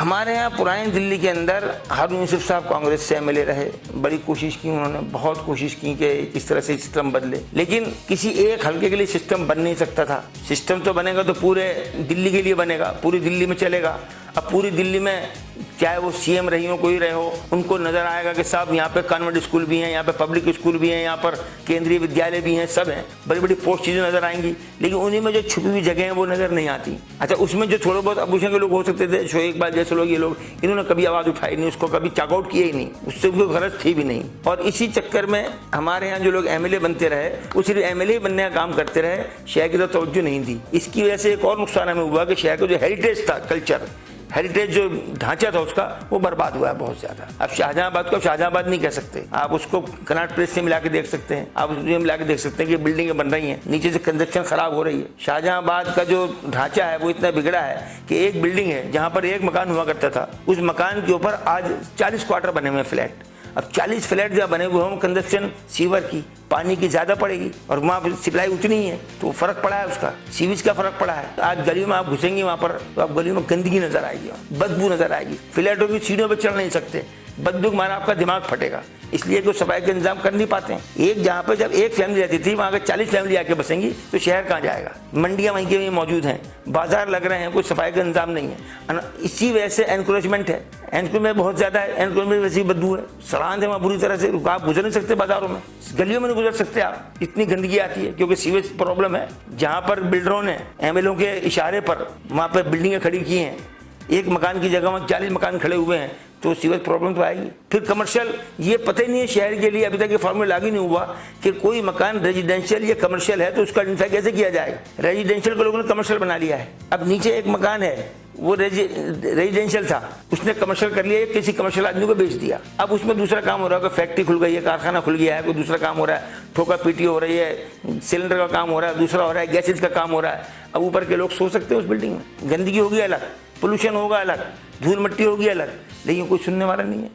हमारे यहाँ पुरानी दिल्ली के अंदर हारून यूसुफ साहब कांग्रेस से एमएलए रहे, बड़ी कोशिश की उन्होंने, बहुत कोशिश की कि इस तरह से सिस्टम बदले, लेकिन किसी एक हल्के के लिए सिस्टम बन नहीं सकता था। सिस्टम तो बनेगा तो पूरे दिल्ली के लिए बनेगा, पूरी दिल्ली में चलेगा। अब पूरी दिल्ली में चाहे वो सीएम रही हो, कोई रहे हो, उनको नजर आएगा कि साहब यहाँ पे कॉन्वेंट स्कूल भी हैं, यहाँ पे पब्लिक स्कूल भी हैं, यहाँ पर केंद्रीय विद्यालय भी हैं, सब हैं, बड़ी बड़ी पोस्ट चीजें नजर आएंगी, लेकिन उन्हीं में जो छुपी हुई जगह है वो नजर नहीं आती। अच्छा, उसमें जो थोड़े बहुत अपोजिशन के लोग हो सकते थे, शोएब इकबाल जैसे लोग, ये लोग, इन्होंने कभी आवाज उठाई नहीं, उसको कभी चेकआउट किया ही नहीं, उससे उनको गरज थी भी नहीं। और इसी चक्कर में हमारे यहाँ जो लोग एमएलए बनते रहे, वो सिर्फ एमएलए बनने का काम करते रहे, शहर की तरफ तवज्जो नहीं थी। इसकी वजह से एक और नुकसान हमें हुआ कि शहर का जो हेरिटेज था, कल्चर हेरिटेज जो ढांचा था उसका, वो बर्बाद हुआ है बहुत ज्यादा। अब शाहजहांबाद को शाहजहांबाद नहीं कह सकते, आप उसको कनॉट प्लेस से मिला के देख सकते हैं, आप उसमें मिला के देख सकते हैं कि बिल्डिंगें बन रही हैं, नीचे से कंस्ट्रक्शन खराब हो रही है। शाहजहांबाद का जो ढांचा है वो इतना बिगड़ा है कि एक बिल्डिंग है जहां पर एक मकान हुआ करता था, उस मकान के ऊपर आज 40 क्वार्टर बने हुए फ्लैट। अब 40 फ्लैट जब बने हुए हों, कंजक्शन सीवर की, पानी की ज्यादा पड़ेगी और वहाँ पर सप्लाई उतनी ही है, तो फर्क पड़ा है, उसका सीवेज का फर्क पड़ा है। आज गली में आप घुसेंगे वहाँ पर तो आप गली में गंदगी नजर आएगी, बदबू नजर आएगी, फ्लैटों की सीढ़ियों पर चढ़ नहीं सकते, बदबू मारा आपका दिमाग फटेगा, इसलिए कोई सफाई का इंतजाम कर नहीं पाते हैं। एक जहाँ पे जब एक फैमिली रहती थी, वहाँ अगर 40 फैमिली आके बसेंगी तो शहर कहाँ जाएगा। मंडियाँ वहीं के वहीं मौजूद हैं, बाजार लग रहे हैं, कोई सफाई का इंतजाम नहीं है। इसी वजह से एनक्रोचमेंट है, एनक्रोचमेंट बहुत ज्यादा है, एनक्रोचमेंट वैसी बदबू है, सड़ांत है वहाँ बुरी तरह से, आप गुजर नहीं सकते बाजारों में, गलियों में नहीं गुजर सकते आप, इतनी गंदगी आती है क्योंकि सीवेज प्रॉब्लम है। जहाँ पर बिल्डरों ने एमएलए के इशारे पर वहाँ पर बिल्डिंगें खड़ी की हैं, एक मकान की जगह वहाँ 40 मकान खड़े हुए हैं, तो सीवेज प्रॉब्लम तो आएगी। फिर कमर्शियल, ये पता ही नहीं है शहर के लिए, अभी तक ये फॉर्मूला लागू नहीं हुआ कि कोई मकान रेजिडेंशियल या कमर्शियल है तो उसका आइडेंटिफाई कैसे किया जाएगा। रेजिडेंशियल को लोगों ने कमर्शियल बना लिया है। अब नीचे एक मकान है, वो रेजिडेंशियल था, उसने कमर्शियल कर लिया, किसी कमर्शियल आदमी को बेच दिया। अब उसमें दूसरा काम हो रहा है, फैक्ट्री खुल गई है, कारखाना खुल गया है, कोई दूसरा काम हो रहा है, ठोका पीटी हो रही है, सिलेंडर का काम हो रहा है, दूसरा हो रहा है, गैसेज का काम हो रहा है। अब ऊपर के लोग सो सकते हैं उस बिल्डिंग में, गंदगी होगी अलग, पोल्यूशन होगा अलग, धूल मिट्टी होगी अलग, लेकिन कोई सुनने वाला नहीं है।